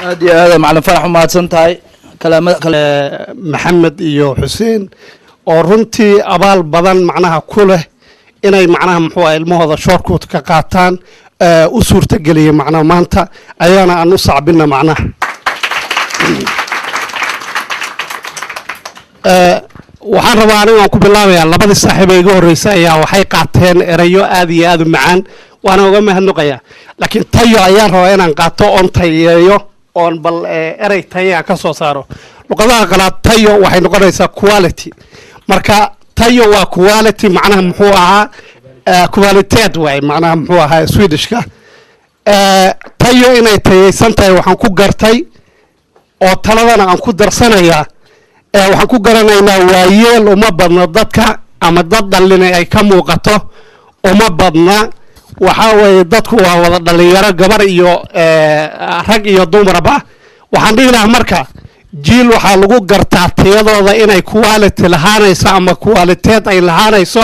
هذه هذا معلم فرح وما تسنتهاي كلام محمد iyo Xuseen oo runtii abaal badan macnaha ku leh inay macnaha muxuu ilmahooda shortcut ka qaataan u suurta galiyay macnaha maanta ayana aan u sacbina macnaha waxaan rabaa inaan ku bilaabayaa labadii saaxiib ee iga horeysay ayaa waxay qaateen erayo aad iyo aad u macaan waana uga mahadnaqayaa laakiin tayo ayaan rabaa inaan qaato on tayeeyo on bal eray tayo ka soo saaro luqadaha qalaad tayo waxay noqonaysaa quality marka tayo waa quality macnaha muxuu ahaa quality way macnaha muxuu ahaa Swedishka tayo inay tayeysan tahay waxaan ku gartay oo taladana aan ku darsanayaa waxaan ku garanaynaa waayeel uma badna dadka ama dad dhalinay ay ka muuqato uma badna waxa weeye dadku waa wada dhalinyaro gabar iyo rag iyo dumarba waxaan dhigaynaa marka jiil waxa lagu gartaa tayadooda inay quality lahaanayso ama quality ay lahaanayso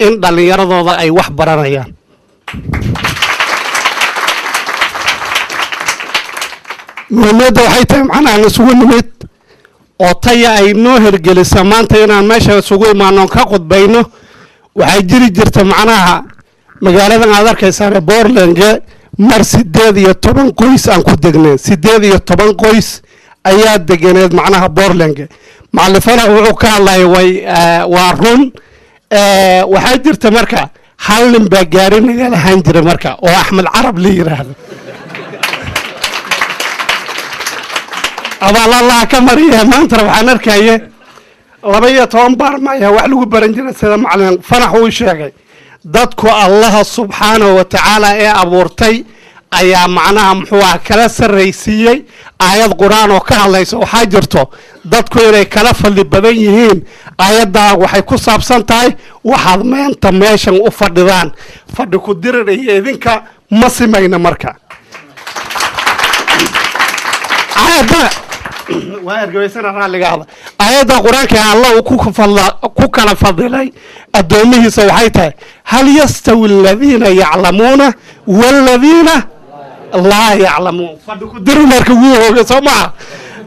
in dhalinyaradooda ay wax baranayaan muhiimadda waxay tahay macnaha isugu nimid oo taya ay noo hergelisa maanta inaan meesha isugu imaano ka qodbayno waxay jiri jirta macnaha magaaladan aad arkaysaan Portland mar 18 qoys aan ku degnay 18 qoys ayaa deganeed macnaha Portland macallifana wuxuu ka hadlay way waa run waxay jirta marka hal nin baa gaari naga lahaan jiray marka oo Axmed Carab la yiraahdo أبا الله كمريه ما أنت ربح نركيه لبيه توم بارما وعلو برنجنا سلام على فرح وشاقي دتكو الله سبحانه وتعالى أبورتي أيا معناها محوا كلاس الرئيسية آيات قرآن وكهلا يسوع حاجرته دتكو إلى كلاف اللي بديهين آيات دا وحيكون سابسنتاي وحضمين تماشن وفردان فردكو دير إذنك مسمين مركا آيات وأرجويسنا رالي هذا آيات القرآن كان الله وكوكلا فضلي الدوميه سوحيته هل يستوي الذين يعلمون والذين لا يعلمون فدكدر مركوه سمع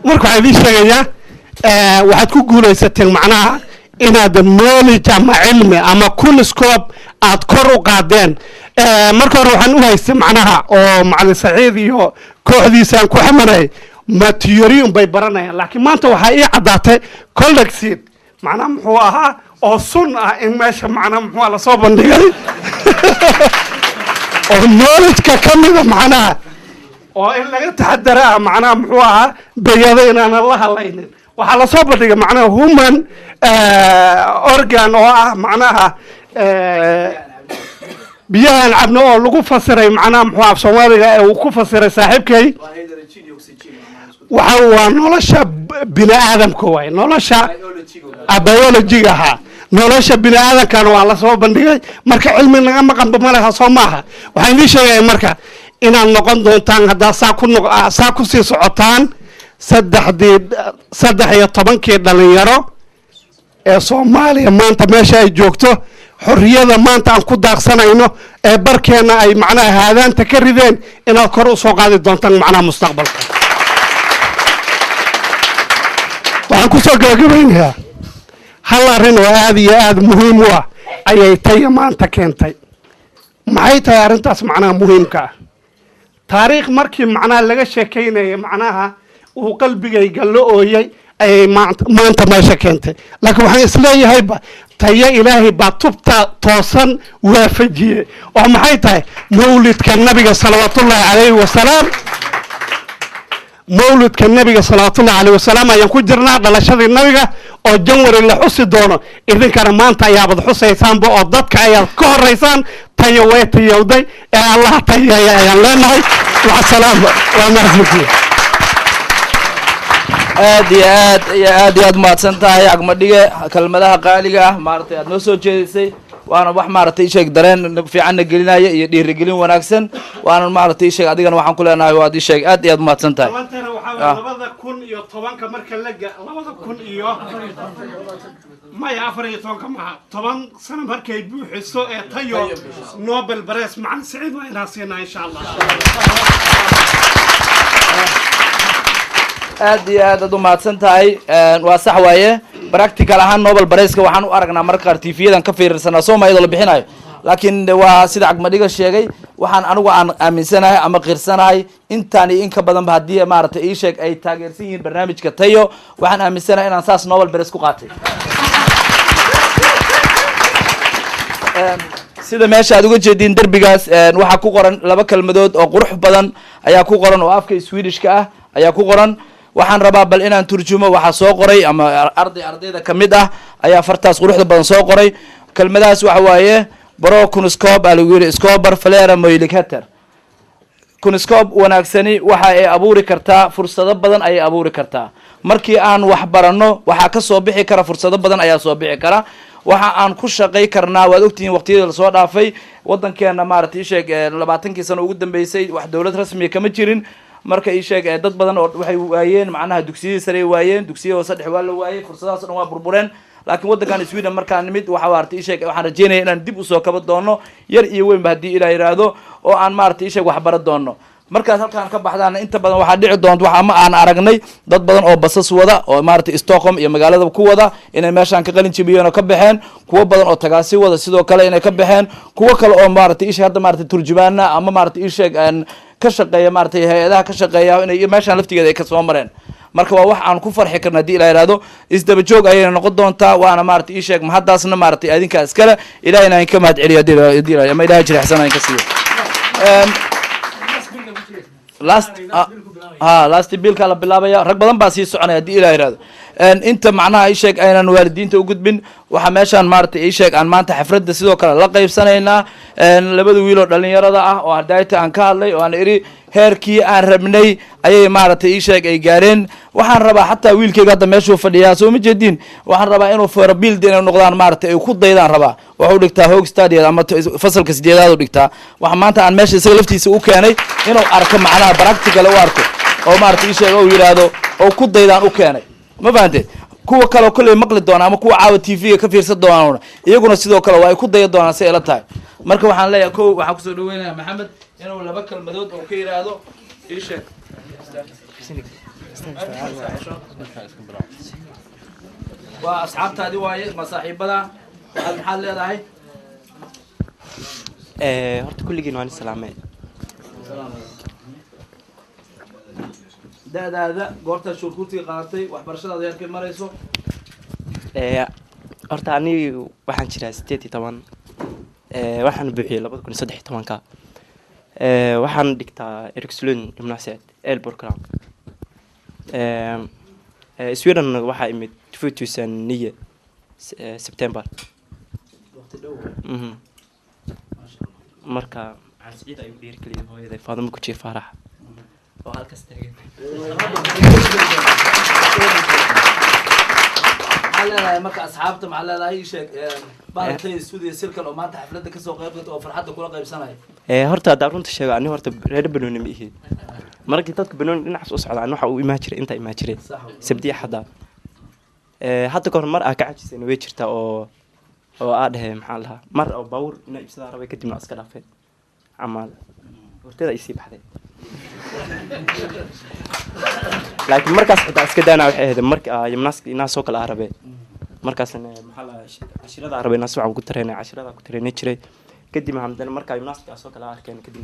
مركو عايزين شيء وحتكون قولوا يستن معناها إن هذا knowledge أما علمي أما كل سكوب أذكره قادين مركو روحان وهاي معناها أو مع السعيد يو كوحدي سان كوحمري ما تيوريهم بيبرنا لكن ما أنت وحقيقة عداته كل كسيد معناه محوها أو صنع إن ماشى معناه محوها على صوب النجاري أو knowledge ككمل معناه أو إلا يتحدرها معناه محوها بيضين أنا الله الله وعلى صوب النجاري معناه human organ أو معناها بيان عبنا أو لقوا فسري معناه محوها في صومالي وكوا فسري صاحبكي وهو نولشة بني آدم كوي نولشة بيولوجيها نولشة بني آدم كانوا على صوب بندقي مركا علمنا ما كان بمالها صومها وحين شيء مركا إن النقد دونتان هذا ساكو سي سعطان صدح يطبن كيدا ليرو صومالي ما أنت ماشي جوكتو حرية ما أنت عن كود أقصنا إنه بركينا أي معناها هذا أنت كردين إن الكروس وقاعد دونتان معناها مستقبل waxaan ku soo gabagabaynayaa hal arrin oo aad iyo aad muhiim u ah ayay taya maanta keentay maxay tahay arrintaas macnaha muhiimka ah taariikh markii macnaha laga sheekaynayay macnaha uu qalbigayga la ooyay ayay maanta meesha keentay laakiin waxaan isleeyahay taya ilaahay baa tubta toosan waafajiyey oo maxay tahay mawlidka nabiga salawaatullaahi calayhi wasalaam مولد كالنبي صلى الله عليه وسلم ينكو جرنا دلشدي النبي او جنوري اللي حسي دونه اذن كان مانتا يا بد حسيسان بو ددك ايا كهريسان تيوي تيودي يا الله تيا يا لنهي مع السلامه ومرحبا aad ma adsantahay agmadhiga kalmadaha qaaliga ah maartay aad noo soo jeedisay waana wax maartay sheeg dareen fiican gelinaya iyo dhiirigelin wanaagsan waana maartay sheeg adigana waxaan ku leenahay waa di sheeg aad ma adsantahay labadana waxa 2010 marka laga 2000 iyo ما يعرفني يتوقع معه طبعا سنة مركي بوحسو تيو نوبل بريس مع سعيد وإناسينا إن شاء الله aad iyo aad u mahadsan tahay waa sax waaye practical ahaan Nobel Prize-ka waxaan u aragnaa marka qaar TV-dan ka fiirsanaa Soomaaliya la bixinayo laakiin waa sida Cagmadhiga sheegay waxaan anigu aan aaminsanahay ama qirsanahay intaan in ka badan ba hadii maartay ii sheeg ay taageersan yihiin barnaamijka tayo waxaan aaminsanahay inaan saas Nobel Prize ku qaatay sida meesha aad uga jeedin darbigaas waxa ku qoran laba kalmadood oo qurux badan ayaa ku qoran oo afka Swedish-ka ah ayaa ku qoran waxaan rabaa bal inaan turjumo waxa soo qoray ama ardayda kamid ah ayaa fartaas quruxda badan soo qoray kalmadaas waxa waaye baro kunskoob alugiri skoobar flera moylikater kunskoob wanaagsani waxa ay abuuri kartaa fursado badan ay abuuri kartaa markii aan wax barano waxa ka soo bixi kara fursado badan ayaa soo bixi kara waxa aan ku shaqay karnaa waad ogtiin waqtiyada la soo dhaafay wadankeena maartay sheeg 20 sano ugu dambeysay wax dawlad rasmi kama jirin marka ii sheeg dad badan oo waxay waayeen macnaha dugsiyada sare waayeen dugsiyada saddex waa la waayay fursadaas dhan waa burbureen laakiin wadankan Sweden markaan nimid waxa waartay ii sheeg waxaan rajeynayaa inaan dib u soo kaba doono yar iyo weyn ba hadii Ilaahay yiraahdo oo aan maartay ii sheeg wax baran doono markaas halkaan ka baxdaan inta badan waxa dhici doonto waxa ma aan aragnay dad badan oo basas wada oo maartay Stockholm iyo magaalada ku wada inay meeshan ka qalin jibiyeen oo ka baxeen kuwa badan oo tagaasi wada sidoo kale inay ka baxeen kuwa kale oo maartay ii sheeg hadda maartay turjubaana ama maartay ii sheeg aan ka shaqeeya maartay hay'adaha ka shaqeeya inay meeshan laftigeeda ay ka soo mareen marka waa wax aan ku farxi karna hadii Ilaahay yiraahdo isdaba joog ayay noqon doontaa waana maartay ii sheeg ma hadaasna maartay adinka iskale Ilaahayna in ka mahad celiyo hadii Ilaahay ma Ilaahay jirixsan in ka siiyo last bill kala bilaabaya rag badan baa sii soconaya hadii Ilaahay yiraahdo inta macnaha ay sheeg aynan waalidiinta u gudbin waxa meeshan maartay ay sheeg aan maanta xafladda sidoo kale la qaybsanaynaa labada wiil oo dhalinyarada ah oo ardayda aan ka hadlay oo aan iri heerkii aan rabnay ayay maartay ii sheeg ay gaareen waxaan rabaa xataa wiilkayga hadda meesha uu fadhiyaa soo ma jeedin waxaan rabaa inuu for build inay noqdaan maartay ay ku daydaan rabaa wuxuu dhigtaa hoog stadium ama fasalka 8aad u dhigtaa waxa maanta aan meesha isaga laftiisa u keenay inuu arko macnaha practical u arko oo maartay ii sheeg oo yiraahdo oo ku daydaan u keenay ma fahanteen kuwa kale oo kale maqli doona ama kuwa caawa TV ka fiirsan doona iyaguna sidoo kale waa ay ku dayo doonaan si ay la tahay marka waxaan leeyahay koow waxaan ku soo dhaweynayaa Maxamed inuu laba kalmadood oo ka yiraahdo ii sheeg waa asxaabtaadi waaye ma saaxiibada maxaad leedahay horta kulligiin waan salaamay da'daada goorta shurkurtiga qaadatay waxbarashadaada heerkay marayso horta anigu waxaan jiraa 18 waxaan buuxiyay 2013ka waxaan dhigtaa Erikslund Gymnasiet Elborkram Sweden waxa imid 2009 September marka aan sida ay dhiir kaliya hooyaday Faadimo ku jiif Farax oo halkaas taagan على مركز أصحابته مع الله لا يشك بعد تلاقي السودية سلكة لو ما أنت حفلتك كسر قيبت أو فرحتك كلها قيب سنة هرتا دارون تشجع عني هرتا ريد بنون ميه مركز تاتك بنون نحس أصعد عنه حو إماجر أنت إماجر سبدي حدا حتى كون مرة كعش سنة ويشرتا أو عاده محلها مرة أو باور نجيب صدارة ويكتب ناس كلافة عمال ورتدا يسيب حدا لكن مركز حتى أسكدنا وحيد مركز يمناس ناس سوق العربية مركز محل عشرة العربية ناس وعم كترين عشرة كترين نشري كدي ما عندنا مركز يمناس سوق العربية كان كدي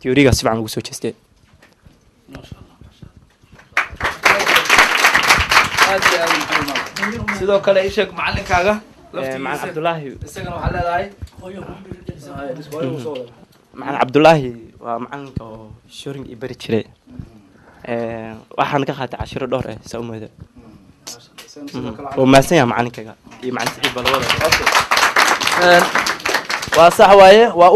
تيوريا سبع عم بسوي شيء ما شاء الله سيدو كلا إيشك معلم كاغا مع عبد الله السجن وحلا لاي مع عبد الله ومعلمك شورين إبرة شري waxaan ka qaatay 10 dhowr ah Soomaaliya oo maasanya macalinkaga iyo macalin Saciid balwada waa sax waaye waa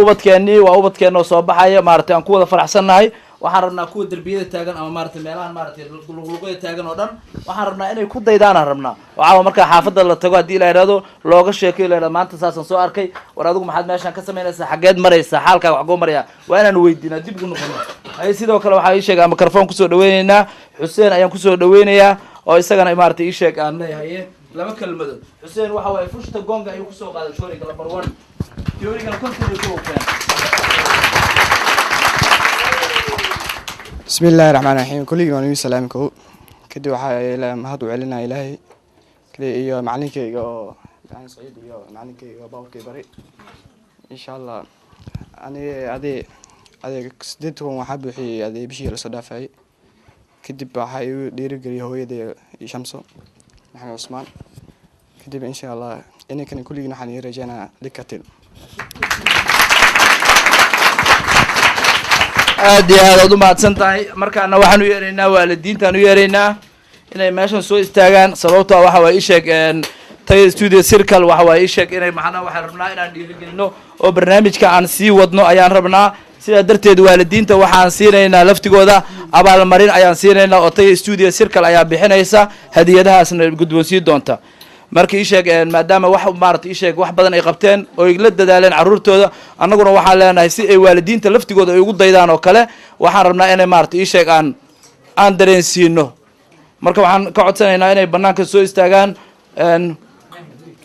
ubadkeena soo baxaya maartay aan ku wada faraxsanahay waxaan rabnaa kuwa darbiyada taagan ama maartay meelahan maartay luqluqada taagan oo dhan waxaan rabnaa inay ku daydaan rabnaa waxa marka xaafadda la tago hadii la yiraahdo looga sheekeeyo la maanta saasan soo arkay war adigu maxaad meeshan ka sameynaysaa xageed maraysaa xaalka wax go maraya waa inaan weydiinaa dib ugu noqono ay sidoo kale waxa ay sheegaa microphone ku soo dhaweynaynaa Xuseen ayaan ku soo dhaweynayaa oo isagana maartay ii sheeg aan leeyahay laba kalmadood Xuseen waxa way fushta gonga ayuu ku soo qaaday shooriga number 1 teoriga kontinuity oo keen بسم الله الرحمن الرحيم كل يوم نبي سلامكم ك kadib waxaa mahad u celinaa ilaahay kaliya iyo macalinkayga oo yani saciid iyo macalinkayga oo baabkay bari insha allah aniga adeeg 8 waxaa buuxiyay adeeg bishii la soo dhaafay kadib waxaa igu dhiirigeliyay hooyaday Shamso maxamed Usmaan kadib insha allah inay kulligiin waxaan rajaynaa likatil aad iyo aad u mahadsan tahay markaana waxaan u yeeraynaa waalidiintaan u yeeraynaa inay meeshan soo istaagaan sababtoo waxa waa ii sheeg Tayo Studio Circle waxa waa ii sheeg inay macnaha waxaan rabnaa inaan dhiirigelino oo barnaamijka aan sii wadno ayaan rabnaa sidaa darteed waalidiinta waxaan siinaynaa laftigooda abaalmarin ayaan siinaynaa oo Tayo Studio Circle ayaa bixinaysa hadiyadahaasna gudboonsiin doonta marka ii sheeg maadaama wax maartay ii sheeg wax badan ay qabteen oo ay la dadaaleen caruurtooda annaguna waxaan leenahay si ay waalidiinta laftigooda ay ugu daydaan oo kale waxaan rabnaa inay maartay ii sheeg aan dareensiino marka waxaan ka codsanaynaa inay banaanka soo istaagaan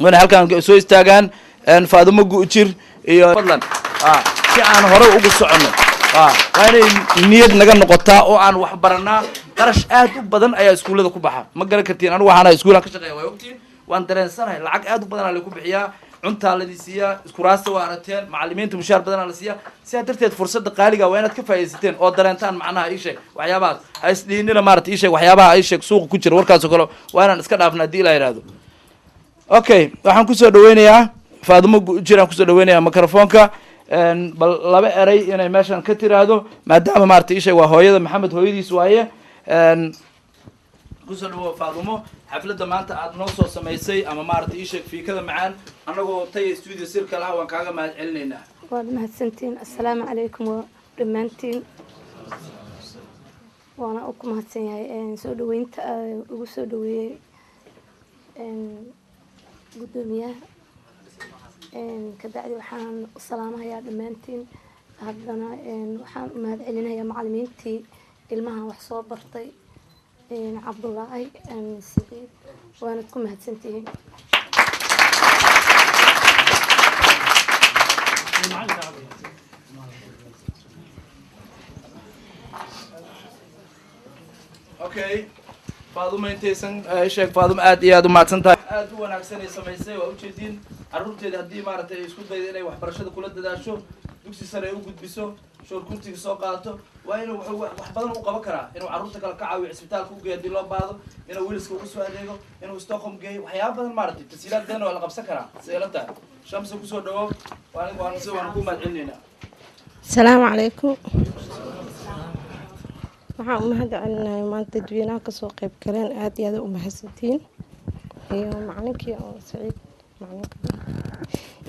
wana halkaan soo istaagaan Faadumo Guujir iyo fadlan si aan hore ugu socono waa inay niyad naga noqotaa oo aan wax baranaa qarash aad u badan ayaa iskuulada ku baxa ma garan kartiin anigu waxaan iskuulan ka shaqeeyaa way ogtiin waan dareensanahay lacag aad u badan la ku bixiyaa cunta la diisiyaa iskuraasta waa arateen macallimiinta mushaar badan la siiyaa sidaa darteed fursadda qaaliga waa inaad ka faa'iideysateen oo dareentaan macnaha ii sheeg waxyaabahaas ha isdhiinina maartay ii sheeg waxyaabaha ii sheeg suuqa ku jira warkaas oo kale waa inaan iska dhaafnaa haddii la yidhaahdo okay waxaan kusoo dhaweynayaa Faadumo Guujir aan kusoo dhaweynayaa mikrofoonka bal laba eray inay meeshan ka tiraahdo maadaama maartay ii sheeg waa hooyada Maxamed hooyadiis waaye kusoo dhawo Faadumo xafladda maanta aad noo soo samaysay ama maartay ii sheeg fiikada macaan anagoo Tayo Studio Circle ah waan kaaga mahad celinaynaa waad mahadsantiin assalaamu calaykum wa dhamaantiin waana ugu mahadsan yahay soo dhaweynta ugu soo dhaweeyay gudoomiyaha kabacdi waxaan u salaamayaa dhamaantiin haddana waxaan u mahad celinayaa macallimiintii ilmahan wax soo bartay Cabdullaahi Saciid waana ku mahadsantihiin okay Faadumo intaysan sheeg Faadumo aad iyo aad u mahadsan tahay aad u wanaagsan ay samaysay waa u jeedin caruurteeda haddii maartay ay isku daydo inay waxbarashada kula dadaasho dugsi sare ay u gudbiso shoor kurtiga soo qaato waa inuu wax badan u qaban karaa inuu caruurta kale ka caawiyo isbitaalka u geeyo haddii loo baahdo inuu wiilska ugu soo adeego inuu Stockholm geeyo waxyaabo badan maartay tasiilaad badan oo la qabsan karaa seelada Shamso kusoo dhawo waan ku mahad celinaynaa السلام عليكم waxaan u mahad celinayaa maanta dadweynaha ka soo qayb galeen aad iyo aad u mahadsantiin iyo macalinkii oo Saciid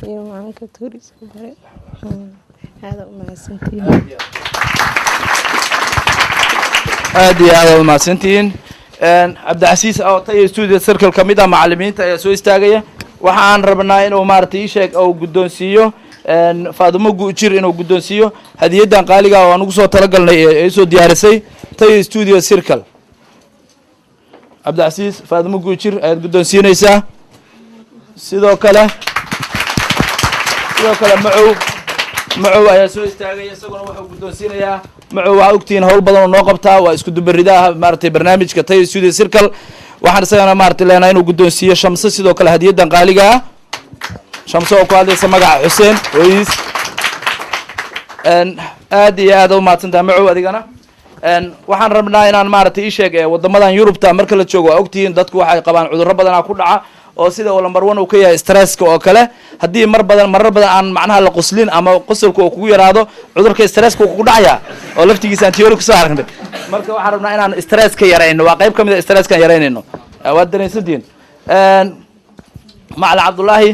iyo macalinka Tuuris ku bare aad u mahadsantiin aad iyo aad u mahadsantiin Cabdicasiis oo Tayo Studio Circle kamid ah macallimiinta ayaa soo istaagaya waxaan rabnaa inuu maartay ii sheeg oo guddoonsiiyo Faadumo Guujir inuu guddoonsiyo hadiyadan qaaliga oo aan ugu soo talagalnay ee soo diyaarisay Tayo Studio Circle Cabdicasiis Faadumo Guujir ayaad guddoonsiinaysaa sidoo kale macow ayaa soo istaagay isaguna wuxuu guddoonsiinayaa macow waxa ogtiin hawl badan oo noo qabtaa waa isku dubaridaha maartay barnaamijka Tayo Studio Circle waxaan isagana maartay leenahay inuu guddoonsiiyo Shamso sidoo kale hadiyadan qaaliga Shamso oo ku hadlaysa magaca Xuseen hooyis aad iyo aad u mahadsantahay macow adigana waxaan rabnaa inaan maartay ii sheeg wadamadan Yurubta marka la joogo waa ogtiin dadku waxay qabaan cudurro badan ku dhaca oo sida number 1 uu ka yahay stresska oo kale hadii marar badan aan macnaha la qoslin ama qosolku uu kugu yaraado cudurka stresska uu ku dhacaya oo laftigiisa aan theory ku soo aragnay marka waxaan rabnaa inaan stresska yareyno waa qayb kamid ah stresskan yareynayno waa dareensadeen Macallin Cabdullaahi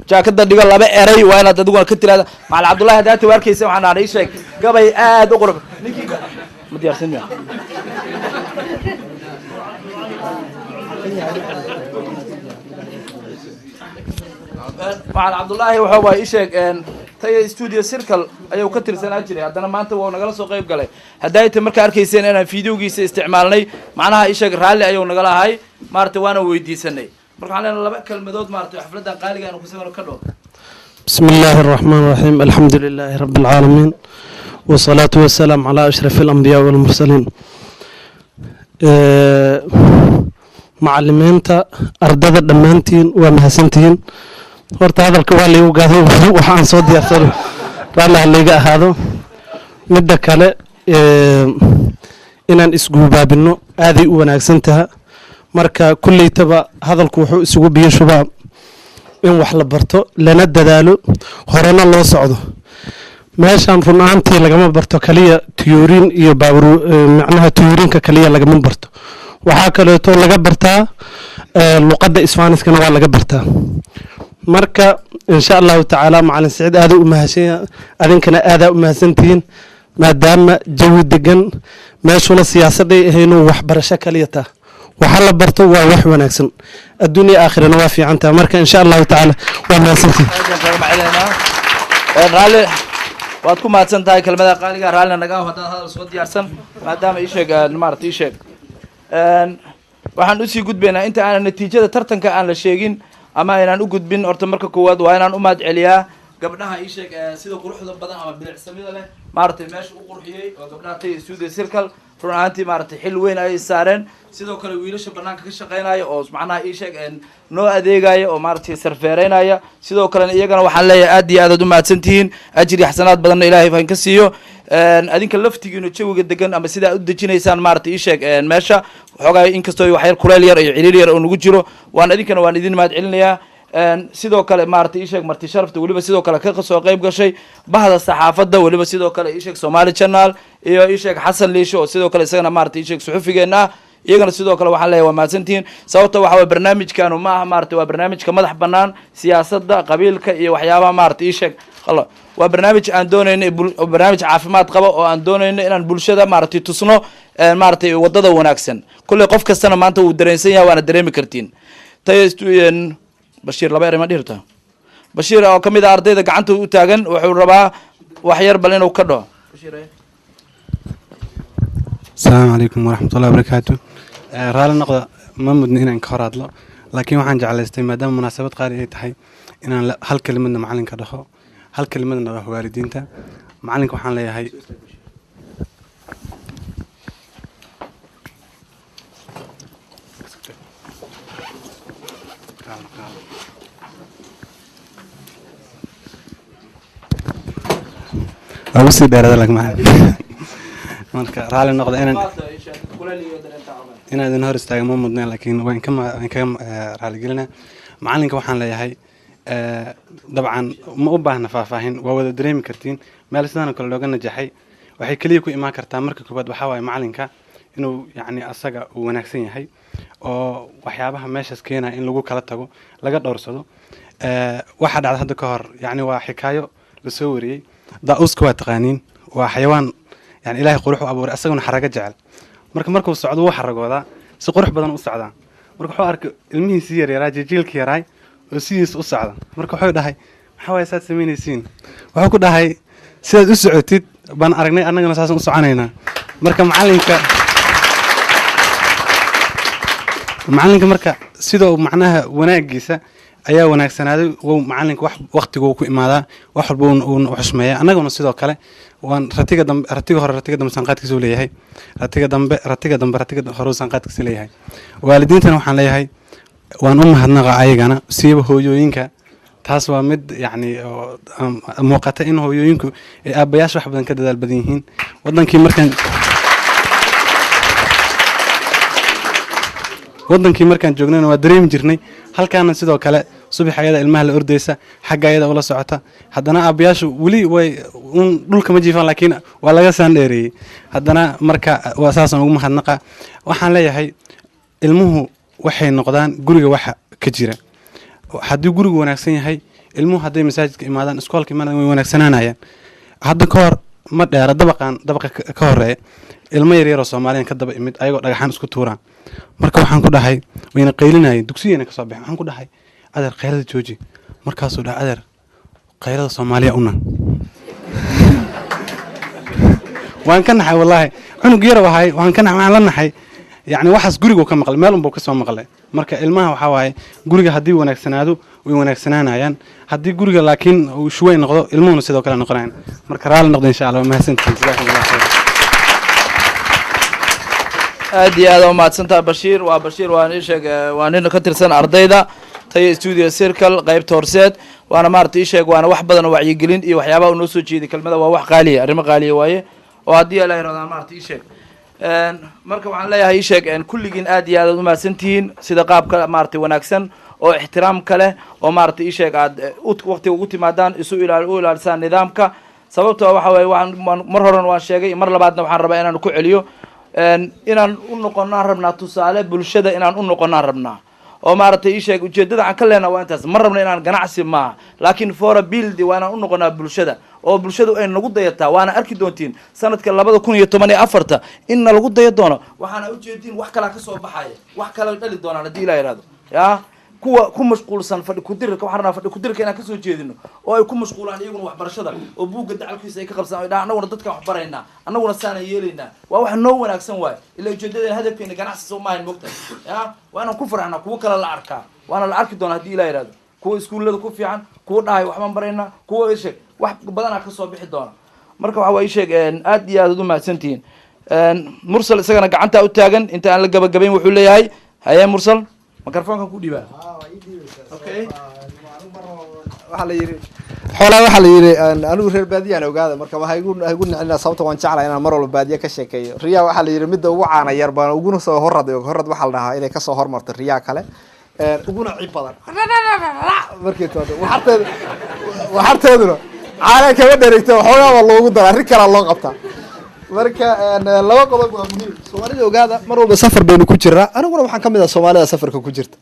jaakada dhiga laba eray waa inaad adiguna ka tiraada Macallin Cabdullaahi hadaad warkaysa waxaan aan ii sheeg gabay aad u qurux ninkii ma diyaarsan Macallin Cabdullaahi waxa ii sheeg Tayo Studio Circle ayuu ka tirsanaa jiray haddana maanta waa nagala soo qayb galay haday ta marka arkayseen inaan fiidiyogiisa isticmaalnay macnaha ii sheeg raali ayuu nagala ahay maarta waana weydiisanay marka waxaan laba kalmadood maarta xafladan qaaliga aan ku soo kordho بسم الله الرحمن الرحيم الحمد لله رب العالمين والصلاة والسلام على أشرف الأنبياء والمرسلين macallimiinta ardada dhammaantiin waa mahadsantihiin horta hadalka waa laygu gaaday waxaan soo diyaarsano raallah layga ahaado midda kale inaan isguubaabino aaday u wanaagsan taha marka kulleytaba hadalku wuxuu isugu biyo shubaa in wax la barto lana dadaalo horena loo socdo meeshaan run ahaantii lagama barto kaliya tiyuuriin iyo baabur macnaha tiyuuriinka kaliya lagama barto waxaa kaleeto laga bartaa luqadda isbaaniskana waa laga bartaa marka insha allahu tacaala macalin siciid aadaa u mahadsan adinkana aadaa u mahadsantihiin maadaama jawi degan meeshuna siyaasaday ahaynuu waxbarasho kaliya taa waxa la barto waa wax wanaagsan adduunya aakhirana waa fiican tahay marka insha allahu tacaala waa mahadsantihiin raalli waad ku mahadsan tahay kelmada qaaliga raallina naga haddaad hadal soo diyaarsan maadaama ii sheeg maarata ii sheeg waxaan usii gudbaynaa inta aanan natiijada tartanka aan la sheegin ama aynaan u gudbin horta marka koowaad waa inaan u mahad celiyaa gabdhaha ii sheeg sida quruxda badan ama bilicsamida leh maaragtay meesha u qurxiyey oo gabdhaha tay studio circle run ahaantii maaragtay xil weyn ayay saareen sidoo kale wiilasha banaanka ka shaqeynaya oo macnaha ii sheeg noo adeegaya oo maaragtay sarfeereynaya sidoo kalena iyagana waxaan leeyahay aad iyo aad u mahadsantihiin ajri xasanaad badanna ilaahay fahin ka siiyo adinka laftigiina jawiga degan ama sidaa u dejinaysaan maaragtay ii sheeg meesha waxoogaa inkastoo waxyar kuleyl yar iyo ciriir yar oo nagu jiro waan idinkana waan idin mahad celinayaa sidoo kale maaragtay ii sheeg marti sharafta weliba sidoo kale ka soo qayb gashay bahda saxaafadda weliba sidoo kale ii sheeg Somali Channel iyo ii sheeg Xasan Liisho oo sidoo kale isagana maaragtay ii sheeg suxufigeena iyagana sidoo kale waxaan leeyahay waa mahadsantihiin sababta waxa way barnaamijkaanu ma aha maaragtay waa barnaamijka madax bannaan siyaasadda qabiilka iyo waxyaabaha maaragtay ii sheeg waa barnaamij aan doonayno barnaamij caafimaad qaba oo aan doonayno inaan bulshada maaragtay tusno maaragtay wadada wanaagsan kulli qof kastana maanta uu dareensan yahay waana dareemi kartiin Bashir laba eray ma dhirta Bashir oo kamid ah ardayda gacanta u taagan wuxuu rabaa wax yar bal inuu ka dhaco السلام عليكم ورحمة الله وبركاته رالي نقطة ما مدني إن انكارات له لكن وحن جعل ما دام مناسبات قارئة تحي إن هل كلمة معلن كدخو هل كلمة نروح والدين تا معلن كوحن لي هاي أوصي دار لك معي marka raali noqdo inaan hor istaago ma mudnaan laakiin waan ka raali gelina macalinka waxaan leeyahay dabcan ma u baahna faahfaahin waa wada dareemi kartiin meel sidaan kale looga najaxay waxay kaliya ku imaan kartaa marka koobaad waxa waaye macalinka inuu yacni asaga uu wanaagsan yahay oo waxyaabaha meeshaas keenaya in lagu kala tago laga dhowrsado waxa dhacda hadda ka hor yacni waa xikaayo la soo wariyey daauska waa taqaaniin waa xayawaan يعني إلهي قروح أبو رأسه حركة جعل مركو الصعود وحركودا سقروح بدن الصعدان مركو حارك المين سير يا راجل جيل كيراي وسيس الصعدان مركو حود هاي حواي سات سمين سين وحكو ده هاي سيد السعوديت بان أرجني أنا جالس أسمع صعنينا مركو معلنك مركو سيدو معناها وناجسة ayaa wanaagsanaaday oo macalinka waqtiga uu ku imaada wax walba uu xushmeeyaa anaguna sidoo kale waan ratiga dambe sanqaadkiisu leeyahay ratiga dambe hore sanqaadkiisu leeyahay waalidiintana waxaan leeyahay waan u mahadnaqa ayagana siiba hooyooyinka taas waa mid yacni muuqata in hooyooyinku ay aabayaasha wax badan ka dadaal badan yihiin wadankii markaan joognayna waa dareemi jirnay halkaana sidoo kale subax ayada ilmaha la ordaysa xagga ayada ula socota haddana aabayaashu weli way dhulka ma jiifaan laakiin waa laga saan dheereeyey haddana marka waa saasaan ugu mahadnaqa waxaan leeyahay ilmuhu waxay noqdaan guriga waxa ka jira haddii gurigu wanaagsan yahay ilmuhu hadday masaajidka imaadaan iskoolka imaadaan way wanaagsanaanayaan hadda ka hor ma dheera dabaqa ka horeeya ilmo yar yaroo Soomaaliyan ka daba imid ayagoo dhagaxan isku tuuraan marka waxaan ku dhahay wayna qaylinayeen dugsiyeena ka soo baxay waxaan ku dhahay adeer qaylada jooji markaasuu dhahay adeer qaylada Soomaaliya una waan ka naxay wallahi cunug yar wahay waan ka naxay la naxay يعني waxaas guriga ka maqal meel unbuu ka soo maqlay marka ilmaha waxa waaye guriga hadii wanaagsanaado way wanaagsananayaan hadii guriga laakiin uu shuway noqdo ilmuhuna sidoo kale noqonayaan marka raali noqdo insha Allah ma hasantiin jazakumullahu khayr aad iyo aad umahadsantaha bashiir waa ii sheeg waa nin ka tirsan ardayda tayo studio circle qaybta horseed waana maarata ii sheeg waana wax badan oo wacyigelin iyo waxyaabaha uu noo soo jeeday kelmada waa wax qaaliya arrimo qaaliya waaye oo haddii alla yirahdaan maarata ii sheeg marka waxaan leeyahay ii sheeg kulligiin aad iyo aad umahadsantihiin sida qaabka maarata wanaagsan oo ixtiraam kale oo maarata ii sheeg aad waqtiga ugu timaadaan u ilaalisaan nidaamka sababtoo waxa waaye mar horan waan sheegay mar labaadna waxaan rabaa inaan ku celiyo inaan u noqonaan rabnaa tusaale bulshada inaan u noqonaan rabnaa oo maaragtay ii sheeg ujeedada aan ka leenaha waa intaas ma rabna inaan ganacsi maaha laakiin for a build waa inaan u noqonaa bulshada oo bulshadu ay nagu dayataa waana arki doontiin sanadka 2014 inna lagu daya doono waxaana ujeedin wax kala ka soo baxaya wax kala dhali doonaan hadii la yiraahdo ya kuwa ku mashquulsan fadhi ku dirka waxarna fadhi ku dirka inaan ka soo jeedino oo ay ku mashquulaan iyaguna wax barashada oo buuga dacalkiisa ay ka qabsan ay anaguna dadka wax baraynaa anaguna saana yeelaynaa waa wax noo wanaagsan waay ila ujeedada hadafkeena ganacsi Soomaaliya moogta ya waana ku faraxna kuwa kala la arkaa waana la arki doonaa hadii la yiraahdo kuwa iskuulada ku fiican kuwa dhahay wax baan baraynaa kuwa ay sheeg wax badan ka soo bixi doona marka waxa way sheeg aad iyo aad u mahadsantiin mursal isagana gacanta u taagan inta aan la gabagabayn wuxuu leeyahay haye mursal mikrofoonka ku dhiibaa okay waxa la yiri xoolaa waxa la yiri anigu reer baadiyaan ogaada marka waxa igu nicnaa sababta waan jeclahay inaan mar walba baadiya ka sheekeeyo riyaa waxa la yiri midda ugu caana yar baan uguna soo horrad waxa la dhahaa inay ka soo hormarto riyaa kale uguna cib badan markii toona waxarteeduna caana kaga dheregto xoolaha loogu daraa ri kala loo qabtaa marka laba qodob waa muhiim Soomaalida ogaada mar walba safar baynu ku jiraa aniguna waxaan kamid ah Soomaalida safarka ku jirta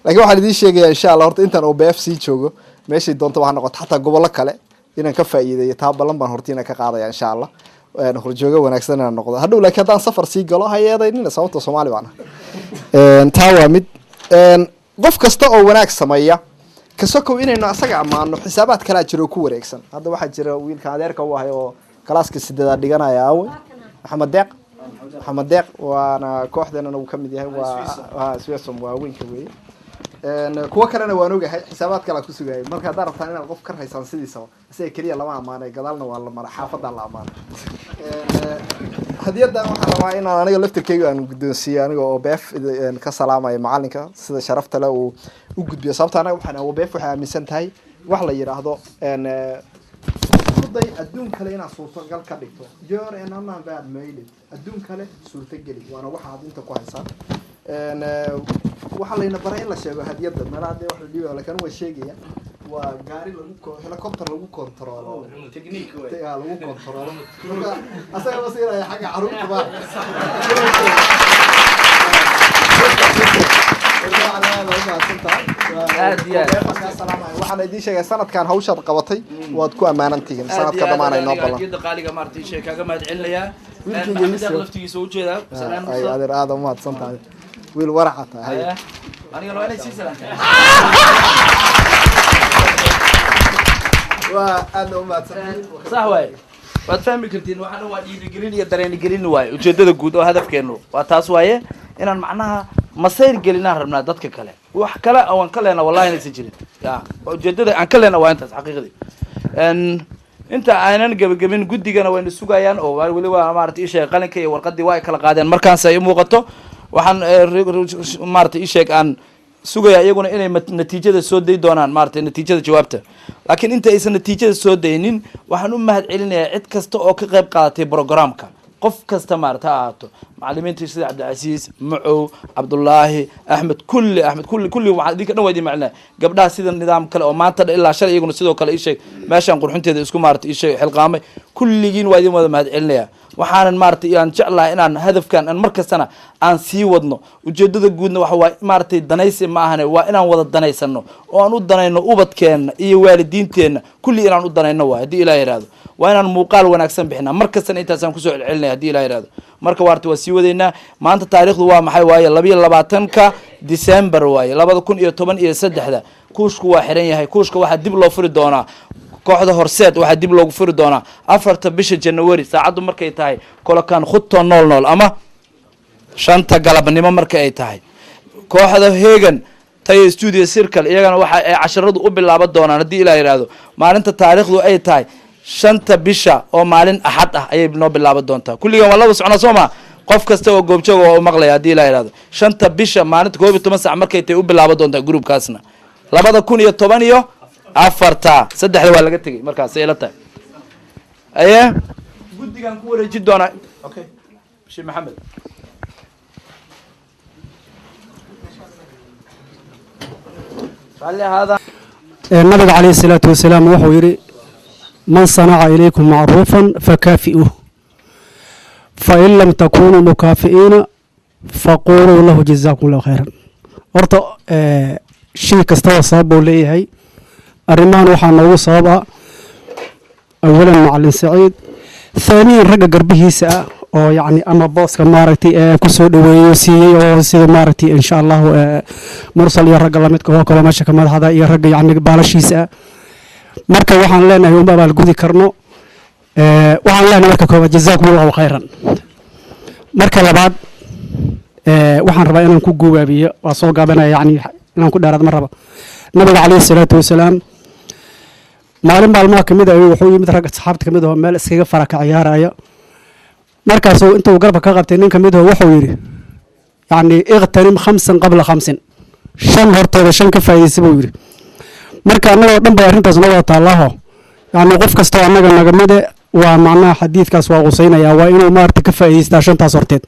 laakiin waxaan idin sheegayaa insha Allah horta intaan OBF joogo meeshii doonto waxaan noqon xataa gobollo kale inaan ka faa'iideeyo taa ballan baan hortiina ka qaadaya insha Allah horjooga wanaagsan inaan noqdo hadhow laakiin haddaan safar sii galo hayeedaynina sababta Soomaali baan taa waa mid qof kasta oo wanaag sameeya kasokow inaynu asaga amaano xisaabaad kala jiro ku wareegsan hadda waxaa jira wiilka adeerka u ahay oo kalaaska 8 dhiganaya aaway Maxamed Deeq waana kooxdeena uu kamid yahay waa Switzerland waa weynka weey kuwa kalena waan ogahay xisaabaad kala ku sugayay marka hadaan rabtaan inaad qof ka raysan sidiisa asay kaliya lama amaanay gadaalna waa la mara xaafada la amaanay hadiyada waxaan rabaa inaan aniga laftirkeyga aan guddoonsiyo aniga oo beef ka salaamayo macalinka sida sharafta leh uu u gudbiyo sababta anaga waxaan oo beef waxa aaminsan tahay wax la yiraahdo day adduun kale inaad suurtagal ka dhigto joor inaan baad meeyay adduun kale suurtagal waana waxa aad inta ku haysaa waxa layna baray in la sheego hadiyada meelaha wax la dhiibo laakiin waa sheegaya waa gaari lagu helicopter lagu controlo technique way lagu controlo marka asaga wasiiraya xaga caruurta ba waxaan idin sheegay sanadkan hawshaad qabatay waad ku ammaanantihiin sanadka dhamaanay noo balan qaaliga maartii sheekaga mahad celinayaa wiilkiisa laftigiisa u jeedaa salaam ay adeer aad u mahadsan tahay wiil waraca tahay aniga loo inay siisana waa aad u mahadsan sax way waad fahmi kartiin waxaan waa dhiirigelin iyo dareen gelin waay ujeedada guud oo hadafkeenu waa taas waaye inaan macnaha masayr gelinaan rabnaa dadka kale wax kale aan ka leena wallahi inaysan jirin ya ujeedada aan ka leena waa intaas xaqiiqadii inta aanan gabagabin guddigana wayna sugayaan oo wali waa maartay ii sheeg qalinka iyo warqadii waa kala qaadeen markaan say muuqato waxaan maartay ii sheeg aan sugaya iyaguna inay natiijada soo day doonaan maartay natiijada jawaabta laakiin inta aysan natiijada soo daynin waxaan u mahad celinayaa cid kasta oo ka qayb qaadatay programka qof kasta maarta ahaato macallimiinta sida Cabdilcasiis Macow Cabdullaahi Axmed kulli waxa idinka dhan waydi macna gabdhaha sida nidaam kale oo maanta ilaa shalay iyaguna sidoo kale ii sheeg meeshan qurxinteeda isku maartay ii sheeg xilqaamay kulligiin waa idin wada mahad celinaya waxaan maartay aan jeclahay inaan hadafkan aan markastana aan sii wadno ujeedada guudna waxa waa maartay danaysi ma ahane waa inaan wada danaysano oo aan u danayno ubadkeena iyo waalidiinteena kulli inaan u danayno waa hadii Ilaahay yiraahdo waa inaan muuqaal wanaagsan bixinaa markastana intaas aan ku soo celcelinay hadii Ilaahay yiraahdo marka waarta waa sii wadeynaa maanta taariikhdu waa maxay waaye 22 December waaye 2013 kuushku waa xiran yahay kuushka waxa dib loo furi doonaa kooxda horseed waxa dib loogu furi doonaa 4 bisha January saacadu markay tahay kolakan khudto 00 ama 5 galabnimo markay ay tahay kooxda Hegan tayo studio circle iyagana waxa ay casharadu u bilaaban doonaan hadii Ilaahay yiraahdo maalinta taariikhdu ay tahay 5 bisha oo maalin axad ah ayay noo bilaaban doontaa kulligan waa laba socona Soomaa qof kasta oo goobjoog oo maqlaya haddii la yidhahdo 5 bisha maalinta 12 saac markay tay u bilaabo doontaa groupkaasna 2014 saddexda waa laga tegay markaas ay la tahay aye guddigan ku wareejin doonaa okay Sheikh Maxamed هذا النبي عليه الصلاة والسلام وحو يري من صنع إليكم معروفا فكافئوه فإن لم تكونوا مكافئين فقولوا له جزاكم الله خيرا ورطة شيء كستوى صابه ليه هي الرمان وحا نوو صابه أولا معلم سعيد ثانيا رقا قربه ساعة oo yani ama booska maaragtay kusoo dhaweeyo siiyey oo sida maaragtay insha Allah mursal iyo ragga lamidka oo kala meesha ka madaxda iyo ragga yani baalashiisa marka waxaan leenahay uma baal gudi karno waxaan leenahay marka koobaad jazaakumullahu khayran marka labaad waxaan rabaa inaan ku gubaabiyo waa soo gaabanaya yani inaan ku dheeraad ma raba nabiga kaleey salaatu wasalaam maalin maalmaha kamid ah wuxuu yimid ragga saxaabta kamid ah meel iskaga faraka ciyaaraya markaasuu intuu garba ka qabtay nin kamid ah wuxuu yiri yani iqtanim 5 qabla 5 shan horteeda shan ka faa'iideysa buu yiri marka anagoo dhan bay arrintaas noo wada taalaaho yani qof kasta anaga nagamade waa macnaha xadiidkaas waa qusaynaya waa inuu maarta ka faa'iideystaa shantaas horteed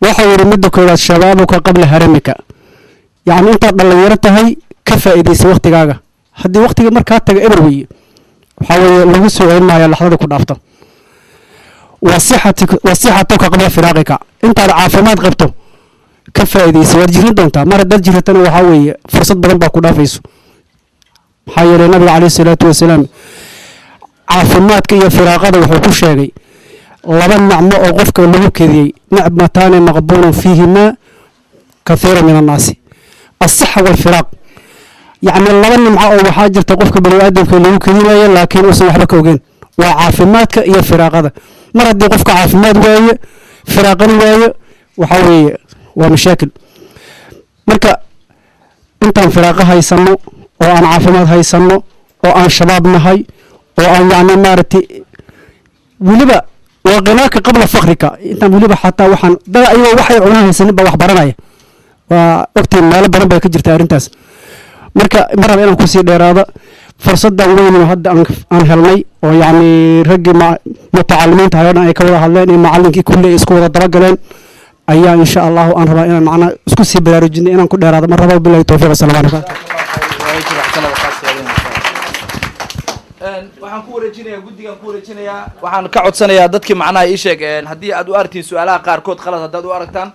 wuxuu yiri midda koowaad shabaabuka qabla haramika yani intaad dhalinyaro tahay ka faa'iideysa waqtigaaga haddii waqtiga markaa taga eber weeye waxaa weeye lagu soo celin maayo laxdada ku dhaafto وصحتك قبل فراقك انت عافماد قبته كفايديس ورجين دونتا مره دad jiratana waxa weeye fursad badan baa ku dhaafayso waxa yeelay nabiga kaleey salaatu wasalaam caafimaadka iyo firaaqada wuxuu ku sheegay laba nacmo oo qofka lagu keediyay nacmataane maqbuulun fiihima kathiira min an-naas as-sihha wal firaaq yani laba nimco oo waxa jirta qofka bani aadamka lagu keedinayo laakiin uu waxba ka ogeyn waa caafimaadka iyo firaaqada mar haddii qofka caafimaad waaye firaaqan waaye waxa weeye waa mashaakil marka intaan firaaqa haysano oo aan caafimaad haysano oo aan shabaab nahay oo aan yani maaragtay weliba waa qinaaka qabla fakrika intaan weliba xataa waxaan dad ayagoo waxay cunaan haysanin baa wax baranaya waa ogtiin meelo badan bay ka jirta arrintaas marka mar inaan kusii dheeraado فرصة وين هذا أن هلني ويعني رجع مع متعلمين تهيئنا أي كوره هلني معلم كي كله يسكور الدرجة أيام إن شاء الله أنا رأينا معنا سكوسي بلارجين أنا كل هذا مرة بالله التوفيق والسلام عليكم. waxaan ku wareejinayaa guddigan ku wareejinayaa waxaan ka codsanayaa dadkii macnaha ii sheeg haddii aad u aragtiin su'aalaha qaarkood khalad haddaad u aragtaan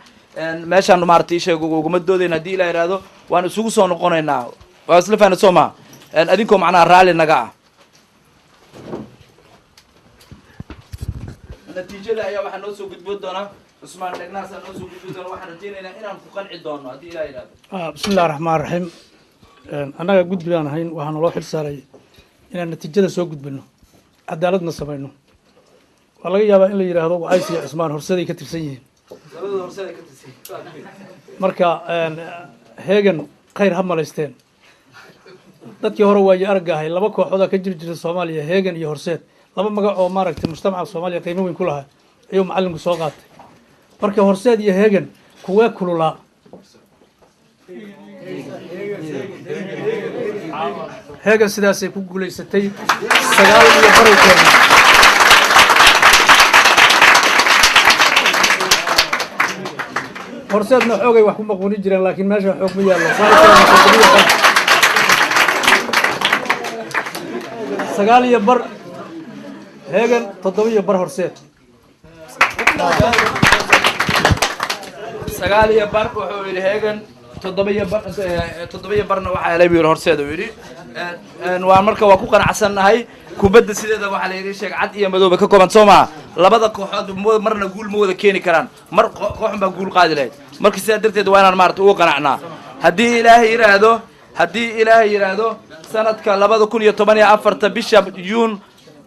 meeshaan maaragtay ii sheeg uguma doodayn haddii ilaa yidhaahdo waan isugu soo noqonaynaa waa isla fahanay soo maha adinkoo macnaha raalli naga ah natiijada ayaa waxaa noo soo gudboon doonaa cusmaan dhegnaas noo soo gudboon doona waxaan rajaynaynaa inaan ku qanci doono haddii ilaa yidhaahdo bismillahi raxmaan raxiim annaga gudbi baan ahayn waxaa naloo xil saaray inaan natiijada soo gudbino cadaaladna samayno waa laga yaabaa in la yidhaahdo wacays iyo cusmaan horseeday ka tirsan yihiin marka heegan khayr ha malaysteen dadkii hore waayo aragga ahay laba kooxooda ka jiri jiray Soomaaliya heegan iyo horseed laba magac oo maaragtay mujtamaca Soomaaliya qiimo weyn ku lahaa ayuu macalinku soo qaatay marka horseed iyo heegan kuwa kulula heegan sidaas ay ku guuleysatay 9 iyo baraykeena horseedna xoogay wax ku maqooni jireen laakiin meesha xoog ma yaalo sagaal iyo bar heegan 7 iyo bar horseed 9 iyo bar wuxuu yiri heegan 7 iyo barna waxa ay leeyahay horseed uu yiri waan marka waa ku qanacsanahay kubadda sideeda waxa la yiri sheeg cad iyo madow ka kooban Soomaa labada kooxood marna guul ma wada keeni karaan mar kooxan baa guul qaadi lahayd marka sidaa darteed waa inaan maartay ugu qanacnaa haddii ilaahay yiraahdo sanadka 2014 bisha June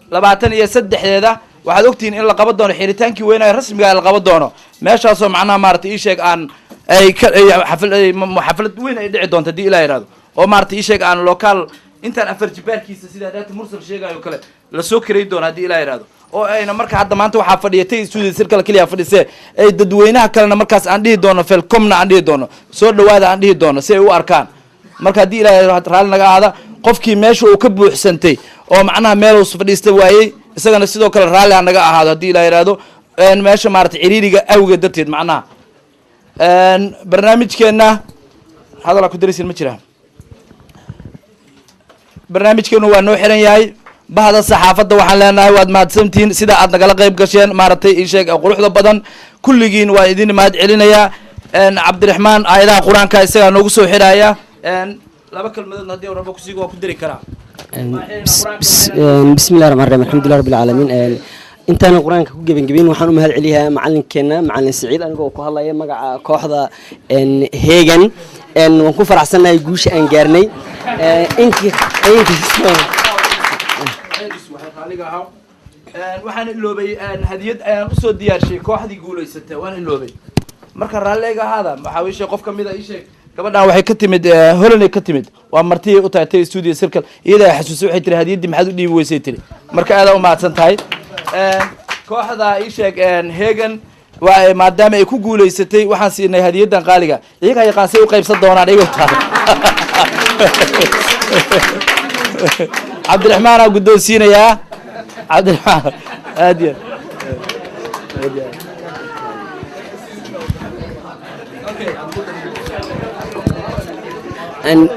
23 waxaad ogtiin in la qaban doono xiritaankii weynaa rasmiga ah la qaban doono meeshaas oo macnaha maartay ii sheeg aan ay xaflad weyn ay dhici doonto hadii ilaahay yiraahdo oo maartay ii sheeg aan local intaan afar jibaarkiisa sida daata mursal sheegayo kale la soo kiray doono hadii ilaahay yiraahdo oo ayna marka hadda maanta waxaa fadhiyatay studio circle kaliya fadhisee ay dadweynaha kalena markaas aan dhihi doono felcomna aan dhihi doono soo dhawaada aan dhihi doono si ay u arkaan marka haddii ilaahay raalli naga aada qofkii meesha uu ka buuxsantay oo macnaha meel uu fadhiista waayey isagana sidoo kale raalli ha naga ahaado haddii ilaahay yidhaahdo meesha maaragtay ciriiriga awgeed darteed macnaha barnaamijkeenna hadalaa ku daraysin ma jiraan barnaamijkeenu waa noo xiran yahay bahda saxaafadda waxaan leenahay waad mahadsantihiin sida aad nagala qayb gasheen maaragtay ii sheeg quruxda badan kulligiin waa idin mahad celinayaa cabdiraxmaan aayadaha qur-aanka isagaa noogu soo xiraya laba kalmadood haddii rabo kusiigo waa ku dari karaa bismillahi raxmaan raxiim alxamdulilah rabbil caalamiin intaana qur-aanka ku gebangebayn waxaan u mahad celiyaa macalinkeena macalin Siciid anigoo ku hadlaya magaca kooxda Heegan waan ku faraxsanahay guusha aan gaarnay waxaan iloobay hadiyad ayaan usoo diyaarshay kooxdii guulaysatay waan iloobay marka raalliga ahaada waxaa wiishay qof ka mid a ii sheeg gabadhan waxay ka timid holanay ka timid waa martiyay u tahay tay studio circle iyada xasuusay waxay tiri hadiyaddii maxaad u dhiibi weysay tiri marka aad u mahadsan tahay kooxda ii sheeg Heegan waa maadaama ay ku guulaysatay waxaan siinay hadiyaddan qaaliga iyaga yaqaan say u qaybsan doonaan iyaga tahay cabdiraxmaan aa guddoonsiinayaa cabdiraxmaan aad iyo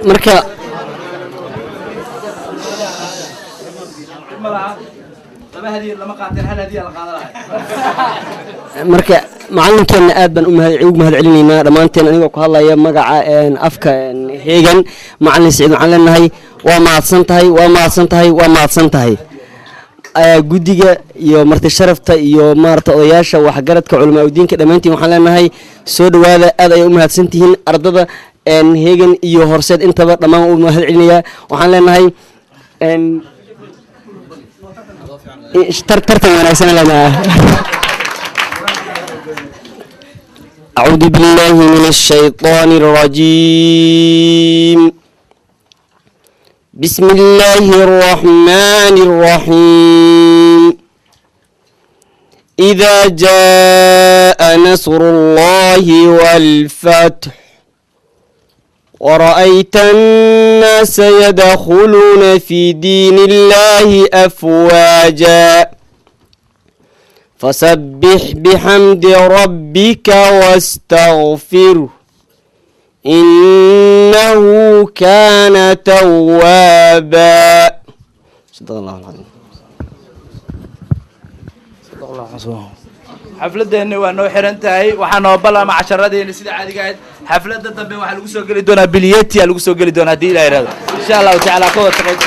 marka marka macalinkeena aad baan ugu mahad celinaynaa dhammaanteen anigoo ku hadlaya magaca afka Heegan macalin Siciid waxaan leenahay waa mahadsan tahay waa mahadsan tahay waa mahadsan tahay guddiga iyo marti sharafta iyo maarta odayaasha waxgaradka culamaa diinka dhammaantiin waxaan leenahay soo dhawaada aad ay u mahadsan tihiin ardada Heegan iyo horseed intaba dhammaan u mahad celinayaa waxaan leenahay tartan wanaagsan lana أعوذ بالله من الشيطان الرجيم بسم الله الرحمن الرحيم إذا جاء نصر الله والفتح ورأيت الناس يدخلون في دين الله أفواجا فسبح بحمد ربك واستغفره إنه كان توابا صدق الله العظيم صدق الله العظيم xafladeena waa noo xiran tahay waxaan noo balama casharadeenna sida caadiga ahayd xafladda dambe waxaa lagu soo geli doonaa biliyeti lagu soo geli doonaa haddii ilaahay raado insha allahu tacaala ka wada shaqeyn